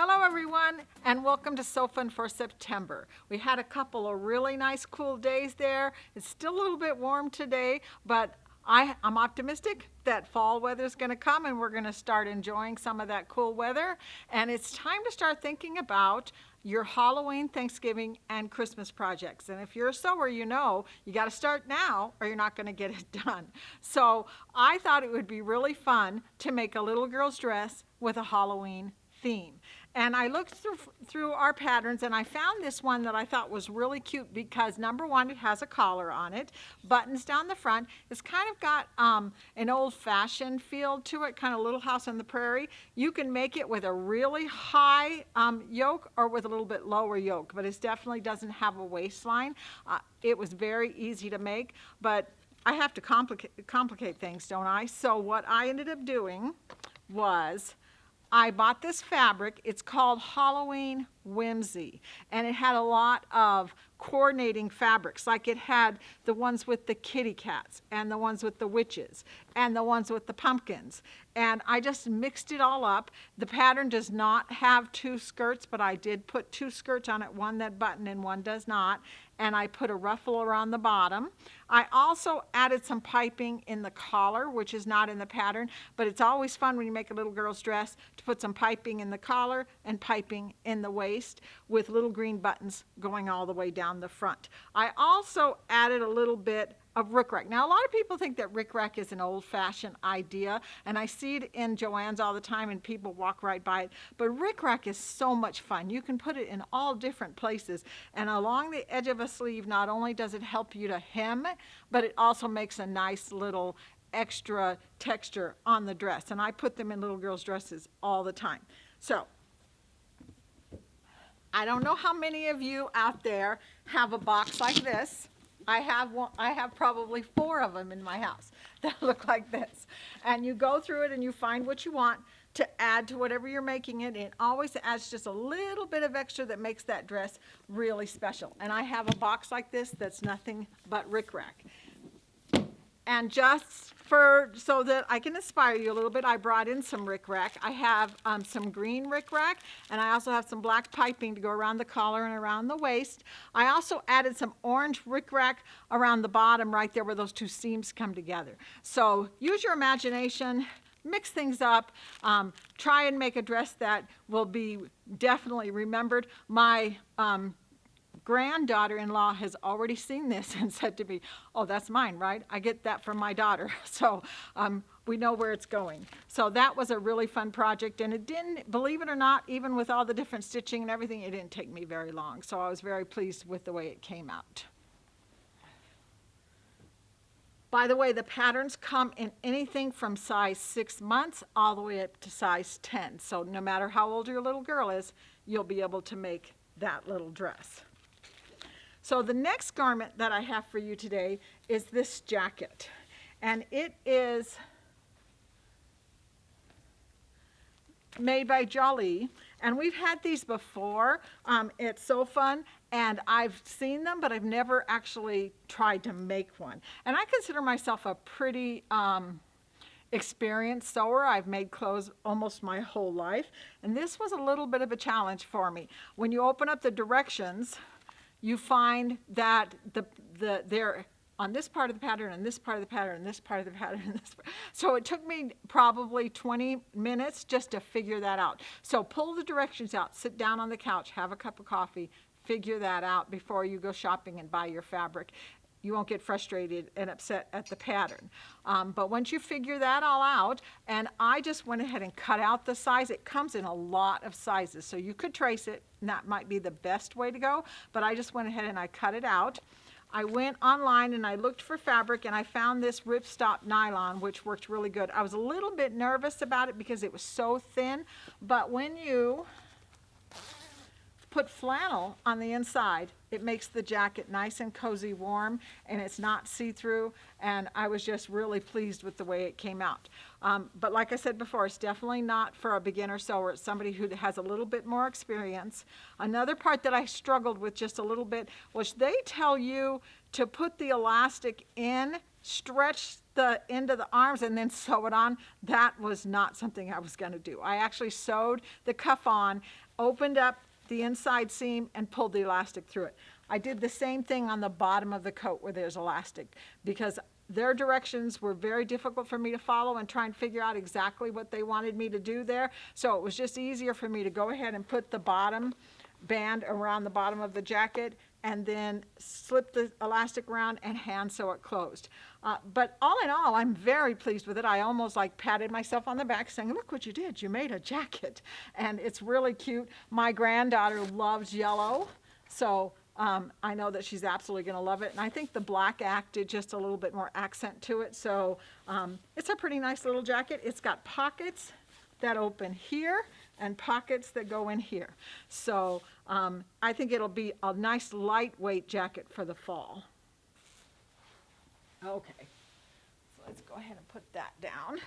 Hello everyone, and welcome to So Fun for September. We had a couple of really nice cool days there. It's still a little bit warm today, but I'm optimistic that fall weather is going to come and we're going to start enjoying some of that cool weather. And it's time to start thinking about your Halloween, Thanksgiving, and Christmas projects. And if you're a sewer, you know you got to start now or you're not going to get it done. So I thought it would be really fun to make a little girl's dress with a Halloween theme. And I looked through our patterns and I found this one that I thought was really cute because number one, it has a collar on it, buttons down the front. It's kind of got an old-fashioned feel to it, kind of Little House on the Prairie. You can make it with a really high yoke or with a little bit lower yoke, but it definitely doesn't have a waistline. It was very easy to make, but I have to complicate things, don't I? So what I ended up doing was I bought this fabric. It's called Halloween Whimsy, and it had a lot of coordinating fabrics. Like it had the ones with the kitty cats and the ones with the witches and the ones with the pumpkins. And I just mixed it all up. The pattern does not have two skirts, but I did put two skirts on it, one that button and one does not. And I put a ruffle around the bottom. I also added some piping in the collar, which is not in the pattern, but it's always fun when you make a little girl's dress to put some piping in the collar and piping in the waist with little green buttons going all the way down the front. I also added a little bit of rickrack. Now, a lot of people think that rickrack is an old-fashioned idea, and I see it in Joann's all the time, and people walk right by it. But rickrack is so much fun. You can put it in all different places, and along the edge of a sleeve, not only does it help you to hem, but it also makes a nice little extra texture on the dress. And I put them in little girls' dresses all the time. So, I don't know how many of you out there have a box like this. I have probably 4 of them in my house that look like this. And you go through it and you find what you want to add to whatever you're making it. It always adds just a little bit of extra that makes that dress really special. And I have a box like this that's nothing but rickrack. And just so that I can inspire you a little bit, I brought in some rickrack. I have some green rickrack, and I also have some black piping to go around the collar and around the waist. I also added some orange rickrack around the bottom right there where those two seams come together. So use your imagination, mix things up, try and make a dress that will be definitely remembered. My granddaughter-in-law has already seen this and said to me, "Oh, that's mine, right? I get that from my daughter." So we know where it's going. So that was a really fun project, and it didn't, believe it or not, even with all the different stitching and everything, it didn't take me very long. So I was very pleased with the way it came out. By the way, the patterns come in anything from size 6 months all the way up to size 10. So no matter how old your little girl is, you'll be able to make that little dress. So the next garment that I have for you today is this jacket. And it is made by Jolie. And we've had these before. It's so fun. And I've seen them, but I've never actually tried to make one. And I consider myself a pretty experienced sewer. I've made clothes almost my whole life. And this was a little bit of a challenge for me. When you open up the directions, you find that they're on this part of the pattern and this part of the pattern and this part of the pattern and this part. So it took me probably 20 minutes just to figure that out. So pull the directions out, sit down on the couch, have a cup of coffee, figure that out before you go shopping and buy your fabric. You won't get frustrated and upset at the pattern. But once you figure that all out, and I just went ahead and cut out the size. It comes in a lot of sizes, so you could trace it, and that might be the best way to go, but I just went ahead and I cut it out. I went online and I looked for fabric, and I found this ripstop nylon, which worked really good. I was a little bit nervous about it because it was so thin, but when you put flannel on the inside, it makes the jacket nice and cozy warm, and it's not see-through, and I was just really pleased with the way it came out. But like I said before, it's definitely not for a beginner sewer. It's somebody who has a little bit more experience. Another part that I struggled with just a little bit was they tell you to put the elastic in, stretch the end of the arms, and then sew it on. That was not something I was going to do. I actually sewed the cuff on opened up the inside seam and pulled the elastic through it. I did the same thing on the bottom of the coat where there's elastic, because their directions were very difficult for me to follow and try and figure out exactly what they wanted me to do there. So it was just easier for me to go ahead and put the bottom band around the bottom of the jacket and then slip the elastic around and hand sew it closed. But all in all, I'm very pleased with it. I almost like patted myself on the back saying, look what you did, you made a jacket. And it's really cute. My granddaughter loves yellow, so I know that she's absolutely going to love it. And I think the black did just a little bit more accent to it. So it's a pretty nice little jacket. It's got pockets that open here and pockets that go in here. So I think it'll be a nice lightweight jacket for the fall. Okay, so let's go ahead and put that down.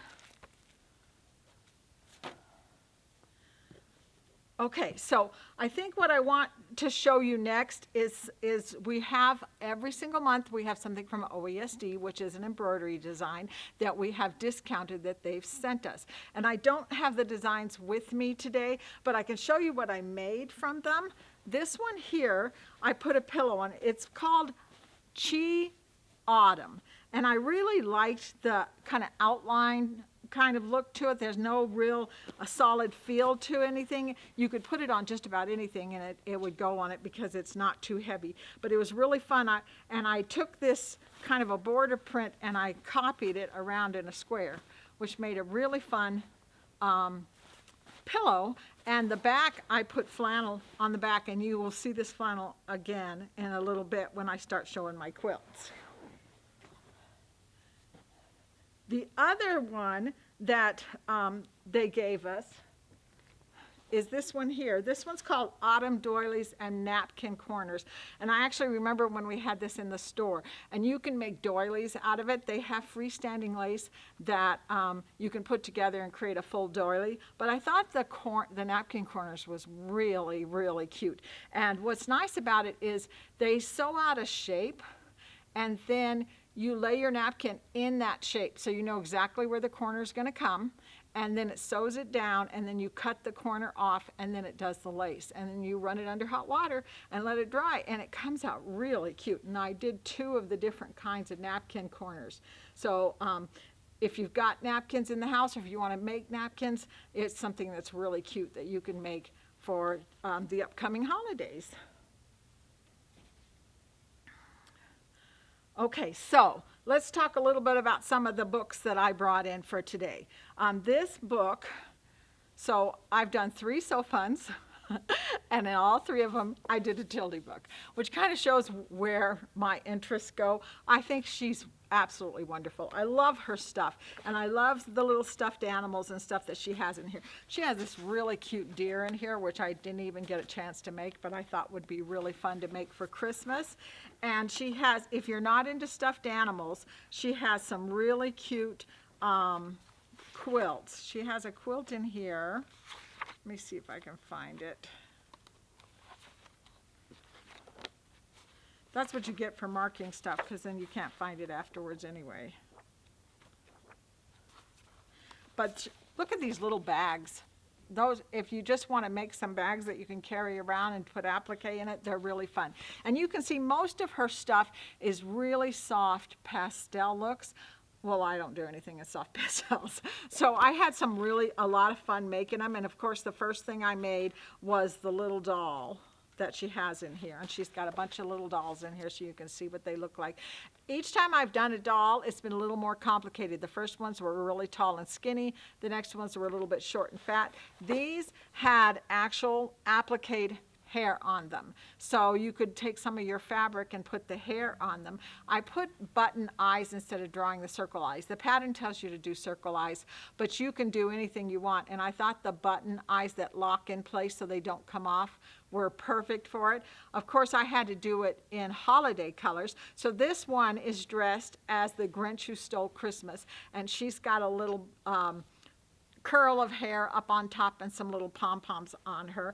Okay, so I think what I want to show you next is we have every single month we have something from OESD, which is an embroidery design that we have discounted that they've sent us. And I don't have the designs with me today, but I can show you what I made from them. This one here, I put a pillow on. It's called Chi Autumn. And I really liked the kind of outline kind of look to it. There's no real a solid feel to anything. You could put it on just about anything and it would go on it because it's not too heavy. But it was really fun. I took this kind of a border print and I copied it around in a square, which made a really fun pillow. And the back, I put flannel on the back, and you will see this flannel again in a little bit when I start showing my quilts. The other one that they gave us is this one here. This one's called Autumn Doilies and Napkin Corners. And I actually remember when we had this in the store. And you can make doilies out of it. They have freestanding lace that you can put together and create a full doily. But I thought the Napkin Corners was really, really cute. And what's nice about it is they sew out a shape, and then you lay your napkin in that shape so you know exactly where the corner is going to come, and then it sews it down, and then you cut the corner off, and then it does the lace, and then you run it under hot water and let it dry, and it comes out really cute. And I did 2 of the different kinds of napkin corners. So if you've got napkins in the house, or if you want to make napkins, it's something that's really cute that you can make for the upcoming holidays. Okay, so let's talk a little bit about some of the books that I brought in for today. This book, so I've done 3 sew-funs, and in all 3 of them, I did a Tildy book, which kind of shows where my interests go. I think she's absolutely wonderful. I love her stuff, and I love the little stuffed animals and stuff that she has in here. She has this really cute deer in here, which I didn't even get a chance to make, but I thought would be really fun to make for Christmas. And she has, if you're not into stuffed animals, she has some really cute quilts. She has a quilt in here. Let me see if I can find it. That's what you get for marking stuff, because then you can't find it afterwards anyway. But look at these little bags. Those, if you just want to make some bags that you can carry around and put applique in it, they're really fun. And you can see most of her stuff is really soft pastel looks. Well, I don't do anything in soft pastels. So I had a lot of fun making them. And of course, the first thing I made was the little doll that she has in here. And she's got a bunch of little dolls in here so you can see what they look like. Each time I've done a doll, it's been a little more complicated. The first ones were really tall and skinny. The next ones were a little bit short and fat. These had actual appliqued hair on them. So you could take some of your fabric and put the hair on them. I put button eyes instead of drawing the circle eyes. The pattern tells you to do circle eyes, but you can do anything you want. And I thought the button eyes that lock in place so they don't come off were perfect for it. Of course, I had to do it in holiday colors. So this one is dressed as the Grinch Who Stole Christmas. And she's got a little curl of hair up on top and some little pom-poms on her.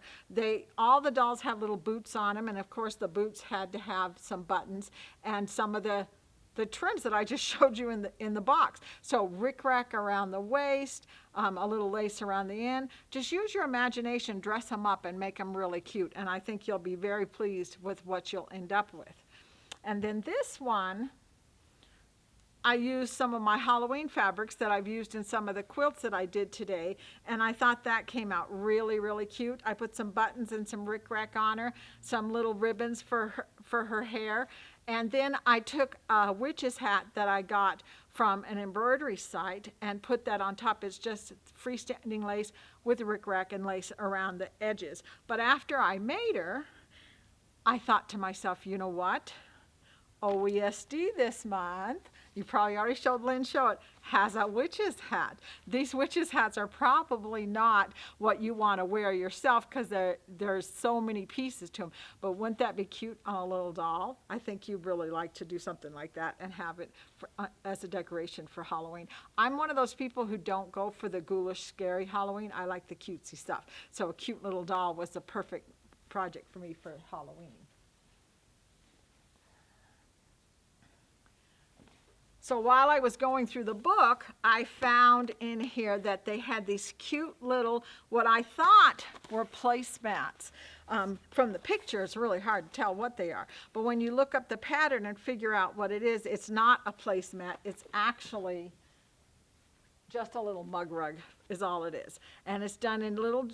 All the dolls have little boots on them, and of course the boots had to have some buttons, and some of the the trims that I just showed you in the box. So rickrack around the waist, a little lace around the end. Just use your imagination, dress them up, and make them really cute. And I think you'll be very pleased with what you'll end up with. And then this one, I used some of my Halloween fabrics that I've used in some of the quilts that I did today, and I thought that came out really, really cute. I put some buttons and some rickrack on her, some little ribbons for her hair, and then I took a witch's hat that I got from an embroidery site and put that on top. It's just freestanding lace with rickrack and lace around the edges. But after I made her, I thought to myself, you know what? OESD this month, you probably already showed Lynn show it, has a witch's hat. These witch's hats are probably not what you want to wear yourself because there's so many pieces to them. But wouldn't that be cute on a little doll? I think you'd really like to do something like that and have it as a decoration for Halloween. I'm one of those people who don't go for the ghoulish, scary Halloween. I like the cutesy stuff. So a cute little doll was the perfect project for me for Halloween. So while I was going through the book, I found in here that they had these cute little, what I thought were placemats. From the picture, it's really hard to tell what they are. But when you look up the pattern and figure out what it is, it's not a placemat. It's actually just a little mug rug is all it is. And it's done in little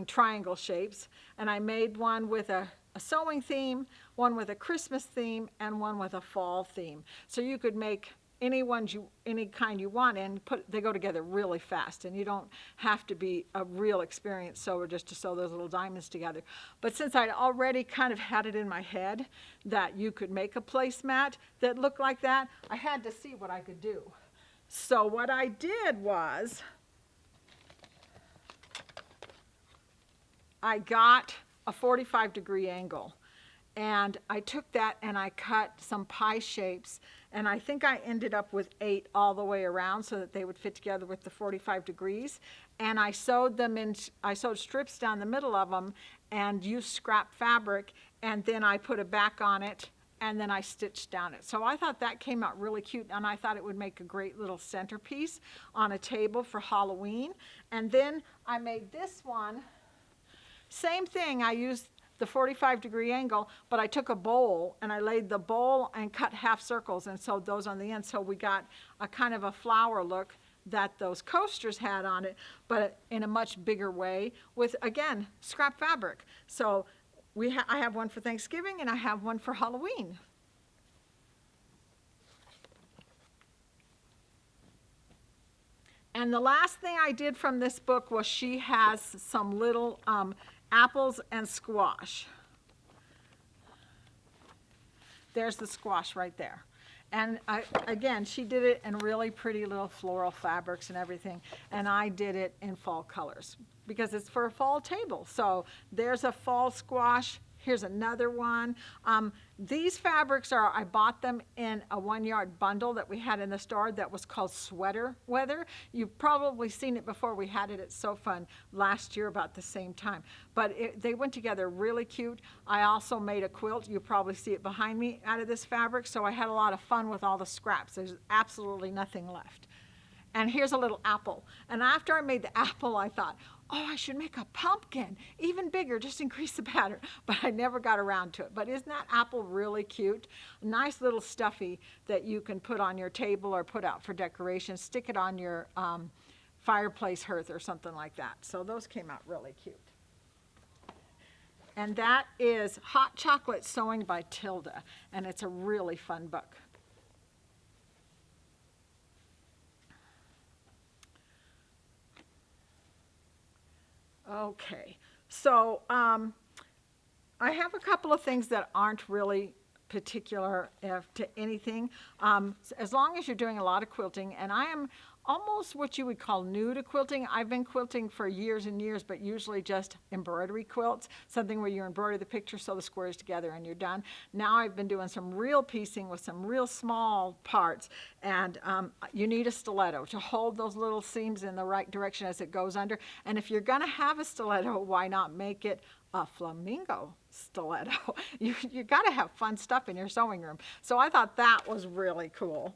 triangle shapes. And I made one with a sewing theme, one with a Christmas theme, and one with a fall theme. So you could make any kind you want and they go together really fast, and you don't have to be a real experienced sewer just to sew those little diamonds together. But since I'd already kind of had it in my head that you could make a placemat that looked like that, I had to see what I could do. So what I did was I got a 45-degree angle, and I took that and I cut some pie shapes, and I think I ended up with 8 all the way around so that they would fit together with the 45 degrees. And I sewed them in, I sewed strips down the middle of them and used scrap fabric, and then I put a back on it, and then I stitched down it. So I thought that came out really cute, and I thought it would make a great little centerpiece on a table for Halloween. And then I made this one. Same thing, I used the 45-degree angle, but I took a bowl and I laid the bowl and cut half circles and sewed those on the end. So we got a kind of a flower look that those coasters had on it, but in a much bigger way with, again, scrap fabric. So I have one for Thanksgiving and I have one for Halloween. And the last thing I did from this book was she has some little apples and squash. There's the squash right there. And again, she did it in really pretty little floral fabrics and everything. And I did it in fall colors because it's for a fall table. So there's a fall squash. Here's another one. These fabrics I bought them in a 1-yard bundle that we had in the store that was called Sweater Weather. You've probably seen it before. We had it at So Fun last year about the same time. But they went together really cute. I also made a quilt. You probably see it behind me out of this fabric. So I had a lot of fun with all the scraps. There's absolutely nothing left. And here's a little apple. And after I made the apple, I thought, oh, I should make a pumpkin, even bigger, just increase the pattern. But I never got around to it. But isn't that apple really cute? A nice little stuffy that you can put on your table or put out for decoration. Stick it on your fireplace hearth or something like that. So those came out really cute. And that is Hot Chocolate Sewing by Tilda. And it's a really fun book. Okay, so I have a couple of things that aren't really particular to anything. As long as you're doing a lot of quilting, and I am almost what you would call new to quilting. I've been quilting for years and years, but usually just embroidery quilts, something where you embroider the picture, sew the squares together, and you're done. Now I've been doing some real piecing with some real small parts, and you need a stiletto to hold those little seams in the right direction as it goes under. And if you're going to have a stiletto, why not make it a flamingo stiletto. You got to have fun stuff in your sewing room. So I thought that was really cool.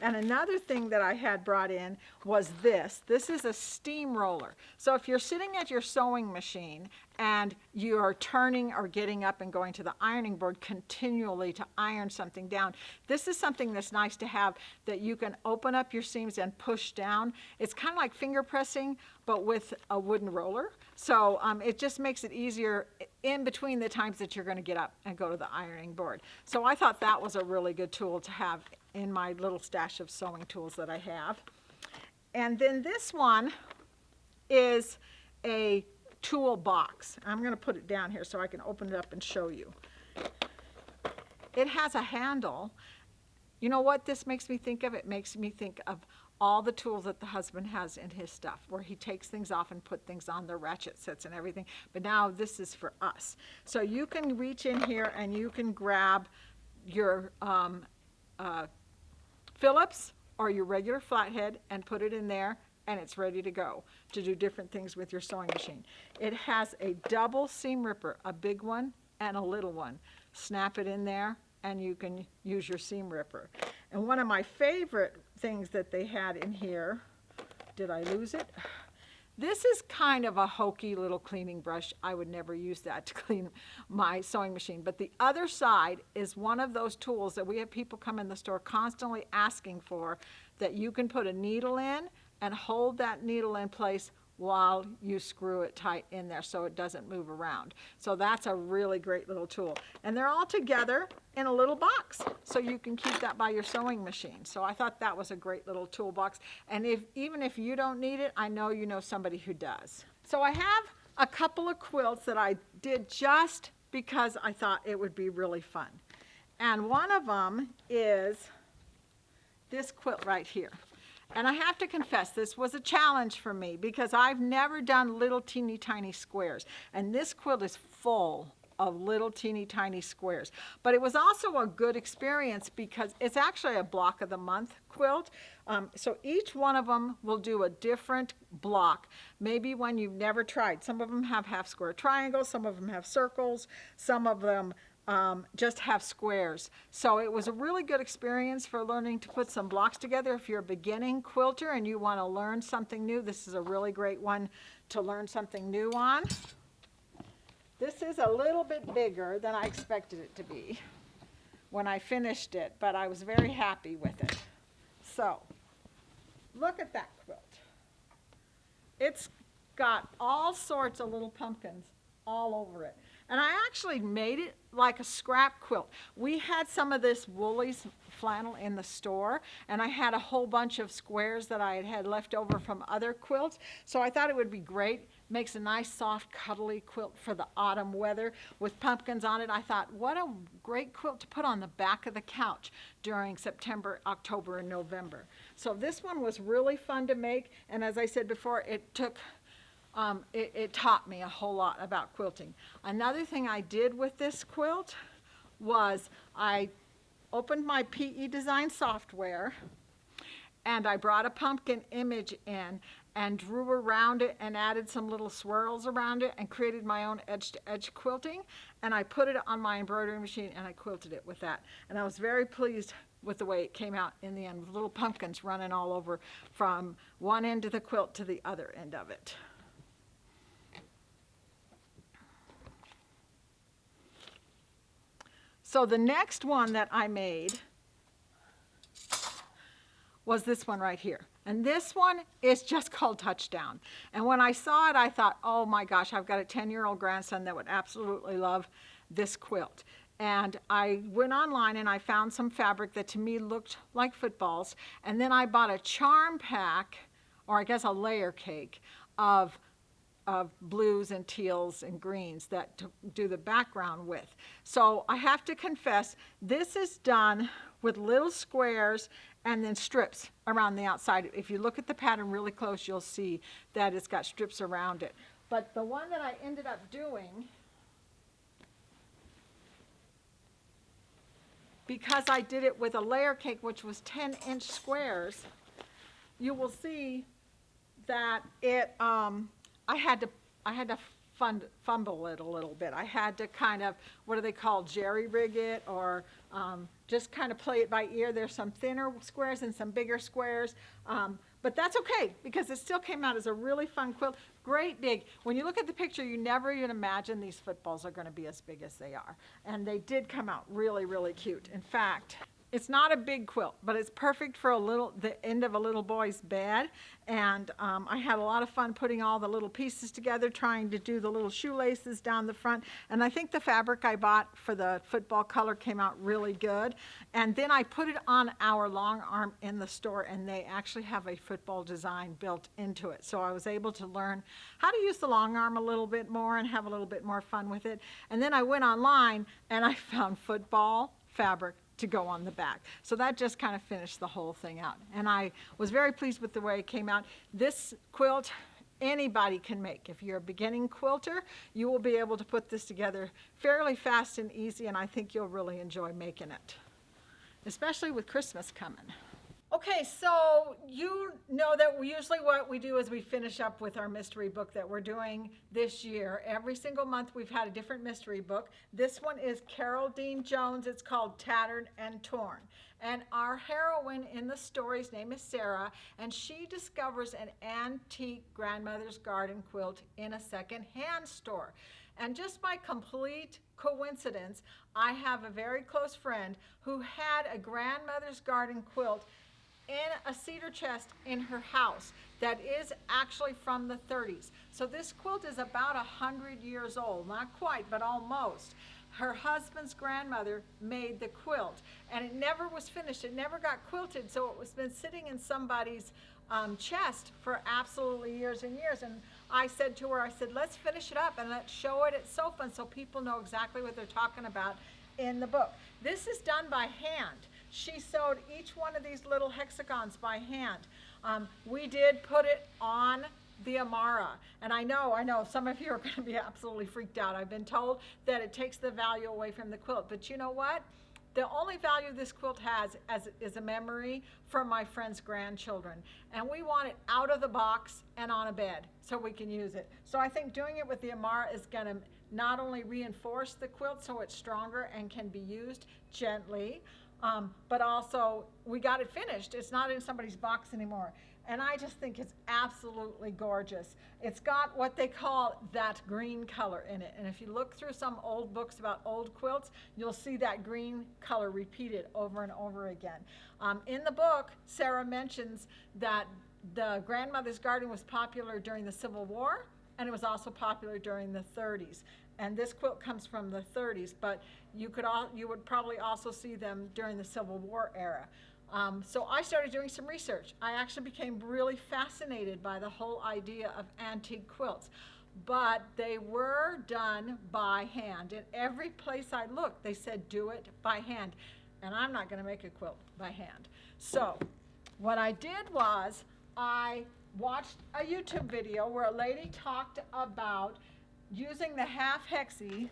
And another thing that I had brought in was this. This is a steamroller. So if you're sitting at your sewing machine and you are turning or getting up and going to the ironing board continually to iron something down, this is something that's nice to have, that you can open up your seams and push down. It's kind of like finger pressing, but with a wooden roller. So it just makes it easier in between the times that you're going to get up and go to the ironing board. So I thought that was a really good tool to have in my little stash of sewing tools that I have. And then this one is a toolbox. I'm going to put it down here so I can open it up and show you. It has a handle. You know what this makes me think of? It makes me think of all the tools that the husband has in his stuff, where he takes things off and put things on, the ratchet sets and everything. But now this is for us. So you can reach in here and you can grab your Phillips or your regular flathead and put it in there, and it's ready to go to do different things with your sewing machine. It has a double seam ripper, a big one and a little one. Snap it in there and you can use your seam ripper. And one of my favorite things that they had in here, did I lose it? This is kind of a hokey little cleaning brush. I would never use that to clean my sewing machine. But the other side is one of those tools that we have people come in the store constantly asking for, that you can put a needle in and hold that needle in place while you screw it tight in there so it doesn't move around. So that's a really great little tool. And they're all together in a little box, so you can keep that by your sewing machine. So I thought that was a great little toolbox. And even if you don't need it, I know you know somebody who does. So I have a couple of quilts that I did just because I thought it would be really fun. And one of them is this quilt right here. And I have to confess, this was a challenge for me because I've never done little teeny tiny squares. And this quilt is full of little teeny tiny squares. But it was also a good experience because it's actually a block of the month quilt. So each one of them will do a different block, maybe one you've never tried. Some of them have half square triangles, some of them have circles, some of them just have squares. So it was a really good experience for learning to put some blocks together. If you're a beginning quilter and you want to learn something new, this is a really great one to learn something new on. This is a little bit bigger than I expected it to be when I finished it, but I was very happy with it. So look at that quilt. It's got all sorts of little pumpkins all over it. And I actually made it like a scrap quilt. We had some of this Woolies flannel in the store, and I had a whole bunch of squares that I had left over from other quilts. So I thought it would be great. Makes a nice, soft, cuddly quilt for the autumn weather with pumpkins on it. I thought, what a great quilt to put on the back of the couch during September, October, and November. So this one was really fun to make, and as I said before, it taught me a whole lot about quilting. Another thing I did with this quilt was I opened my PE Design software and I brought a pumpkin image in and drew around it and added some little swirls around it and created my own edge-to-edge quilting, and I put it on my embroidery machine and I quilted it with that. And I was very pleased with the way it came out in the end, with little pumpkins running all over from one end of the quilt to the other end of it. So the next one that I made was this one right here. And this one is just called Touchdown. And when I saw it, I thought, oh my gosh, I've got a 10-year-old grandson that would absolutely love this quilt. And I went online and I found some fabric that to me looked like footballs. And then I bought a charm pack, or I guess a layer cake, of blues and teals and greens that to do the background with. So I have to confess, this is done with little squares and then strips around the outside. If you look at the pattern really close, you'll see that it's got strips around it. But the one that I ended up doing, because I did it with a layer cake, which was 10-inch squares, you will see that it I had to fumble it a little bit. I had to kind of, what do they call, jerry rig it, or just kind of play it by ear. There's some thinner squares and some bigger squares. But that's okay, because it still came out as a really fun quilt. Great big. When you look at the picture, you never even imagine these footballs are going to be as big as they are. And they did come out really, really cute. In fact, it's not a big quilt, but it's perfect for the end of a little boy's bed. And I had a lot of fun putting all the little pieces together, trying to do the little shoelaces down the front. And I think the fabric I bought for the football color came out really good. And then I put it on our long arm in the store, and they actually have a football design built into it. So I was able to learn how to use the long arm a little bit more and have a little bit more fun with it. And then I went online and I found football fabric to go on the back. So that just kind of finished the whole thing out. And I was very pleased with the way it came out. This quilt, anybody can make. If you're a beginning quilter, you will be able to put this together fairly fast and easy, and I think you'll really enjoy making it, especially with Christmas coming. Okay, so you know that usually what we do is we finish up with our mystery book that we're doing this year. Every single month we've had a different mystery book. This one is Carol Dean Jones. It's called Tattered and Torn. And our heroine in the story's name is Sarah, and she discovers an antique grandmother's garden quilt in a second-hand store. And just by complete coincidence, I have a very close friend who had a grandmother's garden quilt in a cedar chest in her house that is actually from the 30s. So this quilt is about 100 years old, not quite, but almost. Her husband's grandmother made the quilt, and it never was finished. It never got quilted, so it was been sitting in somebody's chest for absolutely years and years. And I said to her, I said, let's finish it up and let's show it at SOFA so people know exactly what they're talking about in the book. This is done by hand. She sewed each one of these little hexagons by hand. We did put it on the Amara, and I know, some of you are going to be absolutely freaked out. I've been told that it takes the value away from the quilt, but you know what? The only value this quilt has is a memory for my friend's grandchildren, and we want it out of the box and on a bed so we can use it. So I think doing it with the Amara is going to not only reinforce the quilt so it's stronger and can be used gently, but also we got it finished. It's not in somebody's box anymore. And I just think it's absolutely gorgeous. It's got what they call that green color in it. And if you look through some old books about old quilts, you'll see that green color repeated over and over again. In the book, Sarah mentions that the grandmother's garden was popular during the Civil War, and it was also popular during the 30s. And this quilt comes from the 30s, but you would probably also see them during the Civil War era. So I started doing some research. I actually became really fascinated by the whole idea of antique quilts, but they were done by hand. In every place I looked, they said do it by hand, and I'm not going to make a quilt by hand. So what I did was I watched a YouTube video where a lady talked about using the half hexie.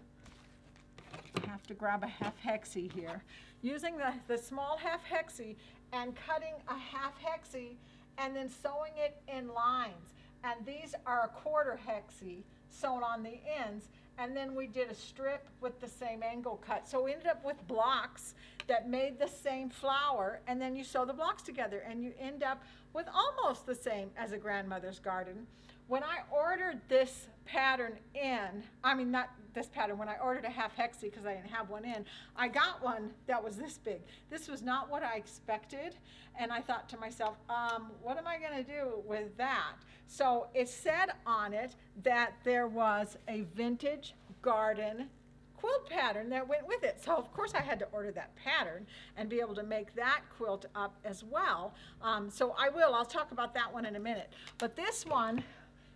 I have to grab a half hexie here. Using the small half hexie and cutting a half hexie and then sewing it in lines. And these are a quarter hexie sewn on the ends. And then we did a strip with the same angle cut. So we ended up with blocks that made the same flower, and then you sew the blocks together and you end up with almost the same as a grandmother's garden. When I ordered this pattern in, not this pattern, when I ordered a half hexie because I didn't have one in, I got one that was this big. This was not what I expected, and I thought to myself, what am I going to do with that? So it said on it that there was a vintage garden quilt pattern that went with it. So of course I had to order that pattern and be able to make that quilt up as well. So I'll talk about that one in a minute. But this one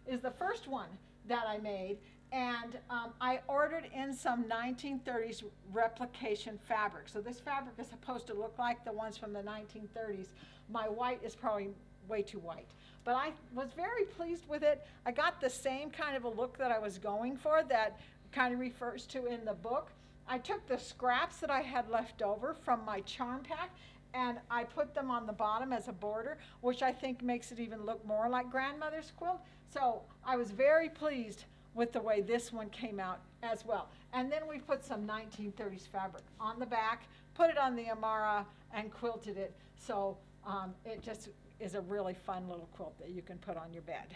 is the first one that I made, and I ordered in some 1930s replication fabric. So this fabric is supposed to look like the ones from the 1930s. My white is probably way too white, but I was very pleased with it. I got the same kind of a look that I was going for that kind of refers to in the book. I took the scraps that I had left over from my charm pack and I put them on the bottom as a border, which I think makes it even look more like grandmother's quilt. So I was very pleased with the way this one came out as well. And then we put some 1930s fabric on the back, put it on the Amara, and quilted it. So it just is a really fun little quilt that you can put on your bed.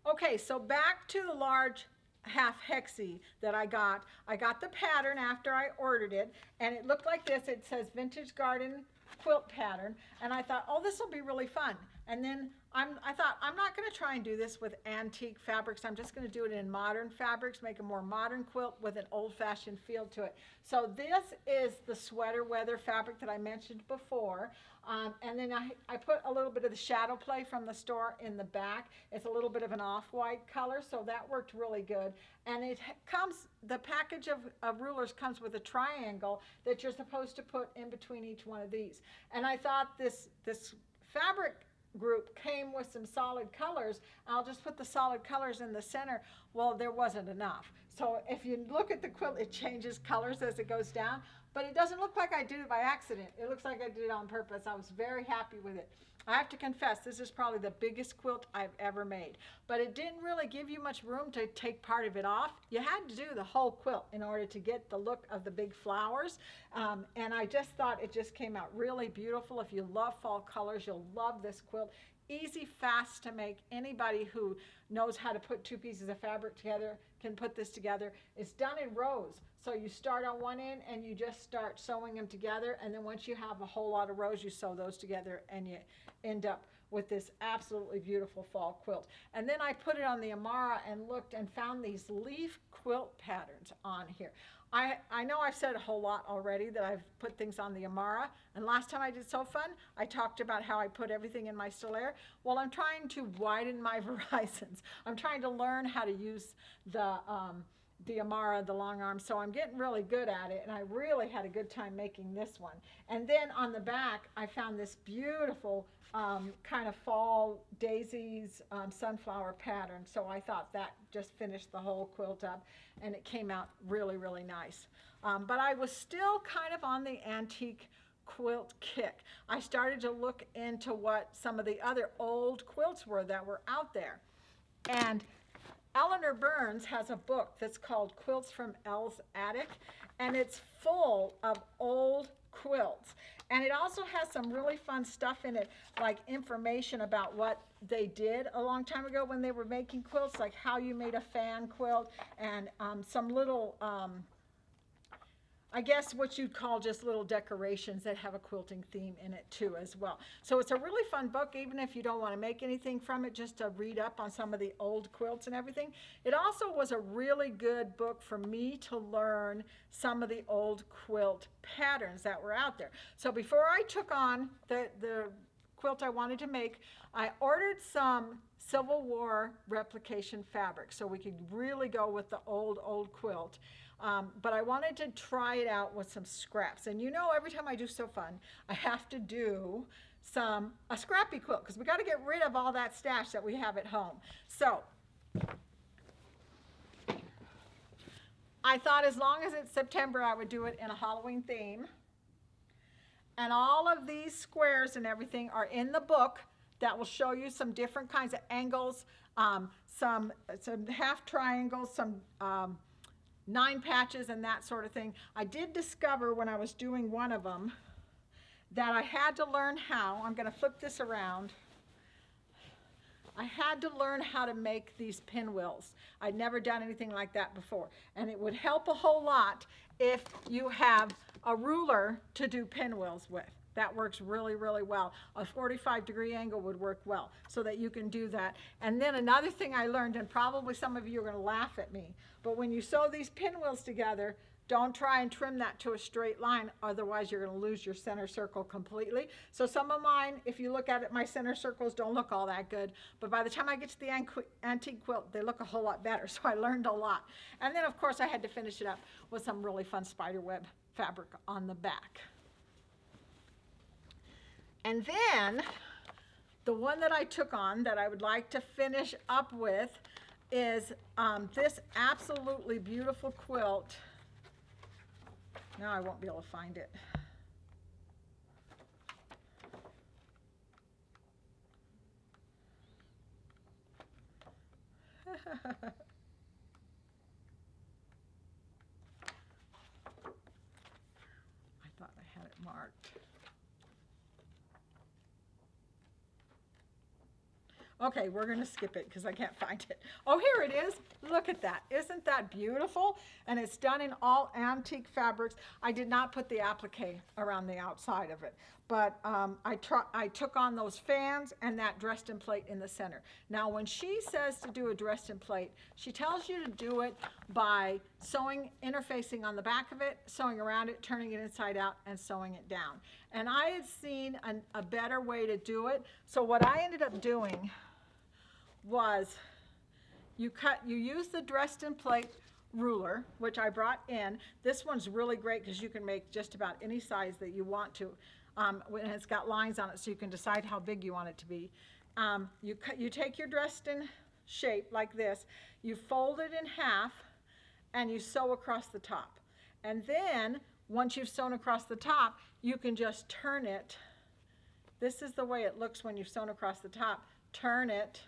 Okay, so back to the large half hexie that I got. I got the pattern after I ordered it, and it looked like this. It says Vintage Garden quilt pattern, and I thought, oh, this will be really fun. And then I thought, I'm not going to try and do this with antique fabrics. I'm just going to do it in modern fabrics, make a more modern quilt with an old-fashioned feel to it. So this is the sweater weather fabric that I mentioned before. And then I put a little bit of the shadow play from the store in the back. It's a little bit of an off-white color, so that worked really good. And it comes, the package of rulers comes with a triangle that you're supposed to put in between each one of these. And I thought this fabric group came with some solid colors. I'll just put the solid colors in the center. Well, there wasn't enough. So if you look at the quilt, it changes colors as it goes down, but it doesn't look like I did it by accident. It looks like I did it on purpose. I was very happy with it. I have to confess, this is probably the biggest quilt I've ever made, but it didn't really give you much room to take part of it off. You had to do the whole quilt in order to get the look of the big flowers. And I just thought it just came out really beautiful. If you love fall colors, you'll love this quilt. Easy, fast to make. Anybody who knows how to put two pieces of fabric together can put this together. It's done in rows. So you start on one end and you just start sewing them together. And then once you have a whole lot of rows, you sew those together and you end up with this absolutely beautiful fall quilt. And then I put it on the Amara and looked and found these leaf quilt patterns on here. I know I've said a whole lot already that I've put things on the Amara, and last time I did So Fun, I talked about how I put everything in my Stellaire. Well, I'm trying to widen my horizons. I'm trying to learn how to use the Amara, the long arm, so I'm getting really good at it, and I really had a good time making this one. And then on the back, I found this beautiful kind of fall daisies sunflower pattern, so I thought that just finished the whole quilt up, and it came out really, really nice. But I was still kind of on the antique quilt kick. I started to look into what some of the other old quilts were that were out there. And Eleanor Burns has a book that's called Quilts from Elle's Attic, and it's full of old quilts. And it also has some really fun stuff in it, like information about what they did a long time ago when they were making quilts, like how you made a fan quilt, and some little I guess what you'd call just little decorations that have a quilting theme in it too as well. So it's a really fun book, even if you don't want to make anything from it, just to read up on some of the old quilts and everything. It also was a really good book for me to learn some of the old quilt patterns that were out there. So before I took on the quilt I wanted to make, I ordered some Civil War replication fabric so we could really go with the old quilt. But I wanted to try it out with some scraps. And you know, every time I do So Fun, I have to do a scrappy quilt because we got to get rid of all that stash that we have at home. So I thought as long as it's September, I would do it in a Halloween theme. And all of these squares and everything are in the book that will show you some different kinds of angles, some half triangles, some 9 patches and that sort of thing. I did discover when I was doing one of them that I had to learn how, I'm going to flip this around, I had to learn how to make these pinwheels. I'd never done anything like that before. And it would help a whole lot if you have a ruler to do pinwheels with. That works really, really well. A 45-degree angle would work well so that you can do that. And then another thing I learned, and probably some of you are going to laugh at me, but when you sew these pinwheels together, don't try and trim that to a straight line, otherwise you're going to lose your center circle completely. So some of mine, if you look at it, my center circles don't look all that good, but by the time I get to the antique quilt, they look a whole lot better, so I learned a lot. And then of course I had to finish it up with some really fun spiderweb fabric on the back. And then the one that I took on that I would like to finish up with is this absolutely beautiful quilt. Now I won't be able to find it. start. Okay, we're going to skip it because I can't find it. Oh, here it is. Look at that. Isn't that beautiful? And it's done in all antique fabrics. I did not put the applique around the outside of it, but I took on those fans and that dressed in plate in the center. Now, when she says to do a dressed in plate, she tells you to do it by sewing, interfacing on the back of it, sewing around it, turning it inside out, and sewing it down. And I had seen a better way to do it. So what I ended up doing was you use the dressed in plate ruler, which I brought in. This one's really great because you can make just about any size that you want to. And it's got lines on it so you can decide how big you want it to be. You take your dressed in shape like this, you fold it in half, and you sew across the top. And then once you've sewn across the top, you can just turn it. This is the way it looks when you've sewn across the top. Turn it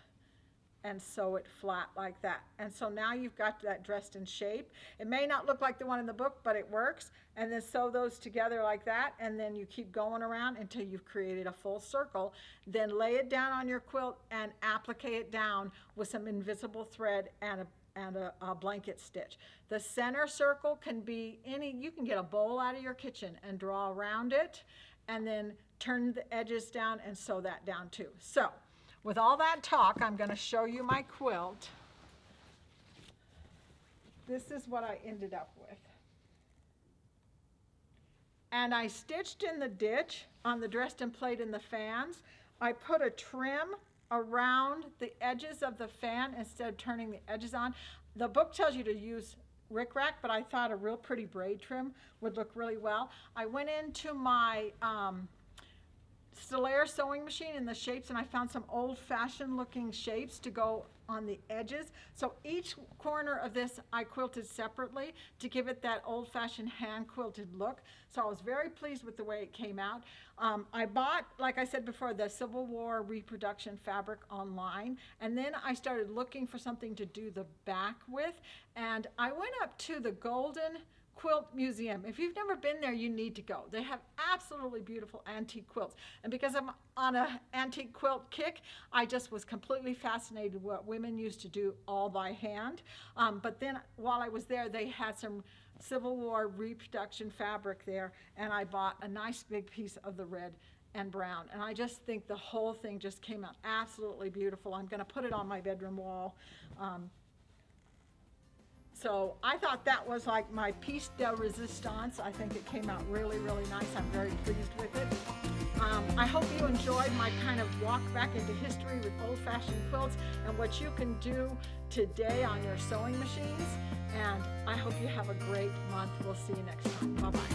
and sew it flat like that. And so now you've got that dressed in shape. It may not look like the one in the book, but it works. And then sew those together like that, and then you keep going around until you've created a full circle. Then lay it down on your quilt and applique it down with some invisible thread and a blanket stitch. The center circle can be you can get a bowl out of your kitchen and draw around it, and then turn the edges down and sew that down too. So, with all that talk, I'm going to show you my quilt. This is what I ended up with. And I stitched in the ditch on the dressed in plate and the fans. I put a trim around the edges of the fan instead of turning the edges on. The book tells you to use rickrack, but I thought a real pretty braid trim would look really well. I went into my Stellaire sewing machine in the shapes, and I found some old-fashioned looking shapes to go on the edges. So each corner of this I quilted separately to give it that old-fashioned hand-quilted look. So I was very pleased with the way it came out. I bought, like I said before, the Civil War reproduction fabric online, and then I started looking for something to do the back with, and I went up to the Golden Quilt Museum. If you've never been there, you need to go. They have absolutely beautiful antique quilts. And because I'm on an antique quilt kick, I just was completely fascinated with what women used to do all by hand. But then while I was there, they had some Civil War reproduction fabric there, and I bought a nice big piece of the red and brown. And I just think the whole thing just came out absolutely beautiful. I'm going to put it on my bedroom wall. So I thought that was like my piece de resistance. I think it came out really, really nice. I'm very pleased with it. I hope you enjoyed my kind of walk back into history with old-fashioned quilts and what you can do today on your sewing machines. And I hope you have a great month. We'll see you next time. Bye-bye.